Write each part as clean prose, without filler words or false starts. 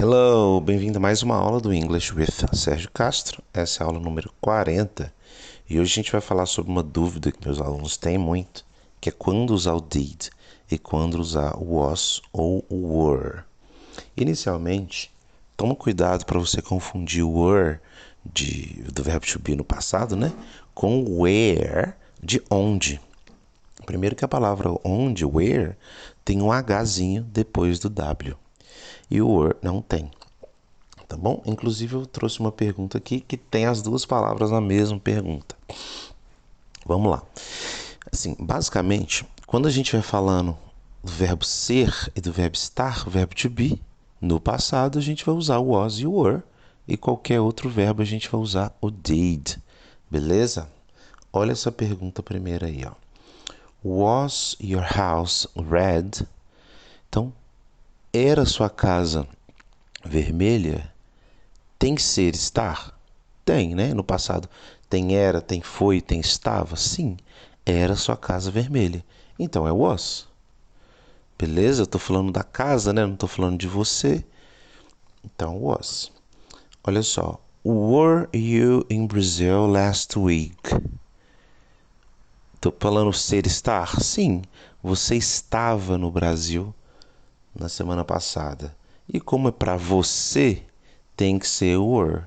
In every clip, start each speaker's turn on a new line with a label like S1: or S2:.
S1: Hello, bem-vindo a mais uma aula do English with Sérgio Castro. Essa é a aula número 40 e hoje a gente vai falar sobre uma dúvida que meus alunos têm muito, que é quando usar o did e quando usar o was ou o were. Inicialmente, toma cuidado para você confundir o were do verbo to be no passado, né, com o where de onde. Primeiro que a palavra onde, where, tem um Hzinho depois do W e o were não tem. Tá bom? Inclusive eu trouxe uma pergunta aqui que tem as duas palavras na mesma pergunta. Vamos lá. Assim, basicamente, quando a gente vai falando do verbo ser e do verbo estar, o verbo to be, no passado a gente vai usar o was e o were, e qualquer outro verbo a gente vai usar o did. Beleza? Olha essa pergunta primeiro aí, ó. Was your house red? Então, era sua casa vermelha? Tem ser, estar? Tem, né? No passado. Tem era, tem foi, tem estava? Sim. Era sua casa vermelha. Então é was. Beleza? Eu tô falando da casa, né? Não tô falando de você. Então was. Olha só. Were you in Brazil last week? Tô falando ser, estar? Sim. Você estava no Brasil na semana passada. E como é para você, tem que ser were.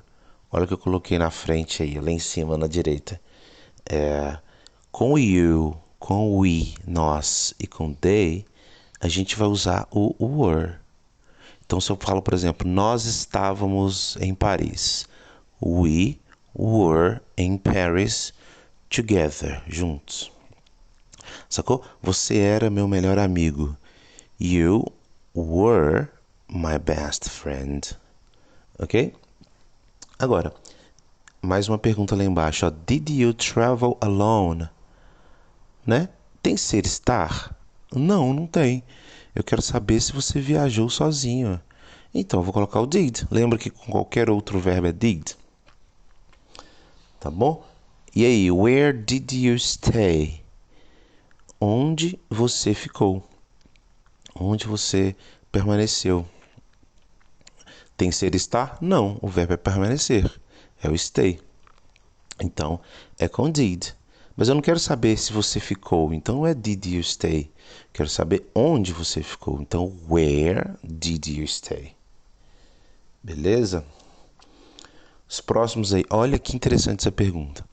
S1: Olha o que eu coloquei na frente aí, lá em cima, na direita. Com you, com we, nós e com they, a gente vai usar o were. Então, se eu falo, por exemplo, nós estávamos em Paris. We were in Paris together, juntos. Sacou? Você era meu melhor amigo. You were my best friend. Ok? Agora, mais uma pergunta lá embaixo. Ó. Did you travel alone? Né? Tem ser estar? Não, não tem. Eu quero saber se você viajou sozinho. Então, eu vou colocar o did. Lembra que com qualquer outro verbo é did. Tá bom? E aí, where did you stay? Onde você ficou? Onde você permaneceu? Tem ser estar? Não, o verbo é permanecer. É o stay. Então, é com did. Mas eu não quero saber se você ficou. Então, não é did you stay. Quero saber onde você ficou. Então, where did you stay? Beleza? Os próximos aí. Olha que interessante essa pergunta.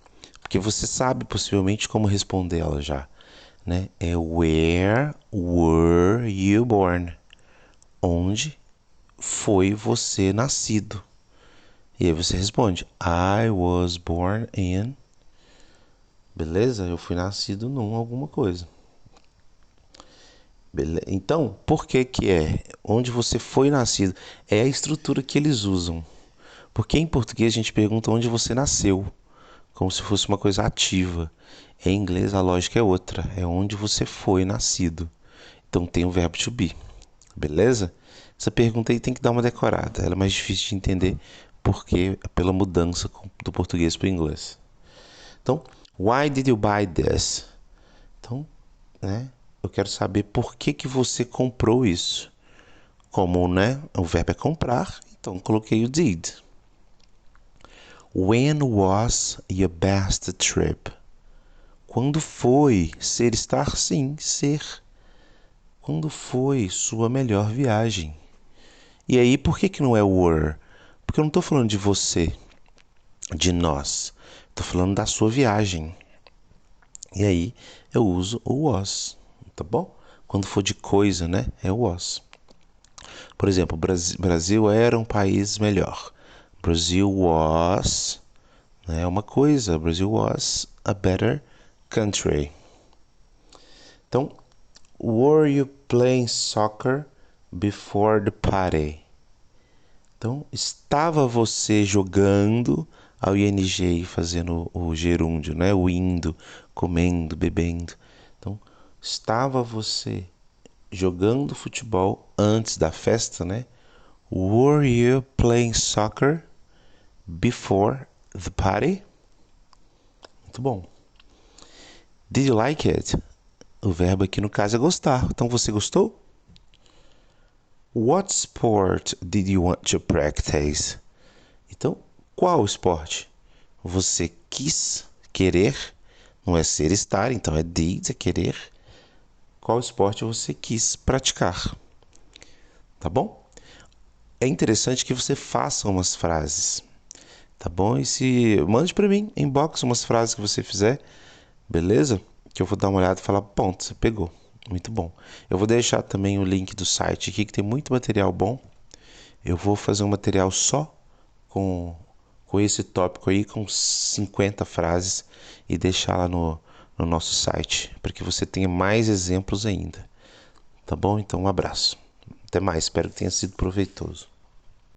S1: Porque você sabe possivelmente como responder ela já. Né? É where were you born? Onde foi você nascido? E aí você responde, I was born in... Beleza? Eu fui nascido num alguma coisa. Então, por que que é? Onde você foi nascido? É a estrutura que eles usam. Porque em português a gente pergunta onde você nasceu, como se fosse uma coisa ativa. Em inglês a lógica é outra, é onde você foi nascido. Então tem o verbo to be. Beleza? Essa pergunta aí tem que dar uma decorada. Ela é mais difícil de entender porque é pela mudança do português para o inglês. Então, why did you buy this? Então, né? Eu quero saber por que que você comprou isso. Como, né? O verbo é comprar, então coloquei o did. When was your best trip? Quando foi? Ser, estar, sim, ser. Quando foi sua melhor viagem? E aí, por que que não é were? Porque eu não estou falando de você, de nós. Estou falando da sua viagem. E aí, eu uso o was, tá bom? Quando for de coisa, né? É o was. Por exemplo, Brasil era um país melhor. Brazil was, né, uma coisa. Brazil was a better country. Então, were you playing soccer before the party? Então, estava você jogando ao ing fazendo o gerúndio, né? O indo, comendo, bebendo. Então, estava você jogando futebol antes da festa, né? Were you playing soccer before the party? Muito bom. Did you like it? O verbo aqui no caso é gostar. Então você gostou? What sport did you want to practice? Então, qual esporte você quis, querer, não é ser, estar, então é did, é querer. Qual esporte você quis praticar? Tá bom? É interessante que você faça umas frases, tá bom? E se mande para mim, inbox umas frases que você fizer, beleza? Que eu vou dar uma olhada e falar, ponto, você pegou. Muito bom. Eu vou deixar também o link do site aqui, que tem muito material bom. Eu vou fazer um material só com esse tópico aí, com 50 frases, e deixar lá no nosso site, para que você tenha mais exemplos ainda. Tá bom? Então, um abraço. Até mais, espero que tenha sido proveitoso.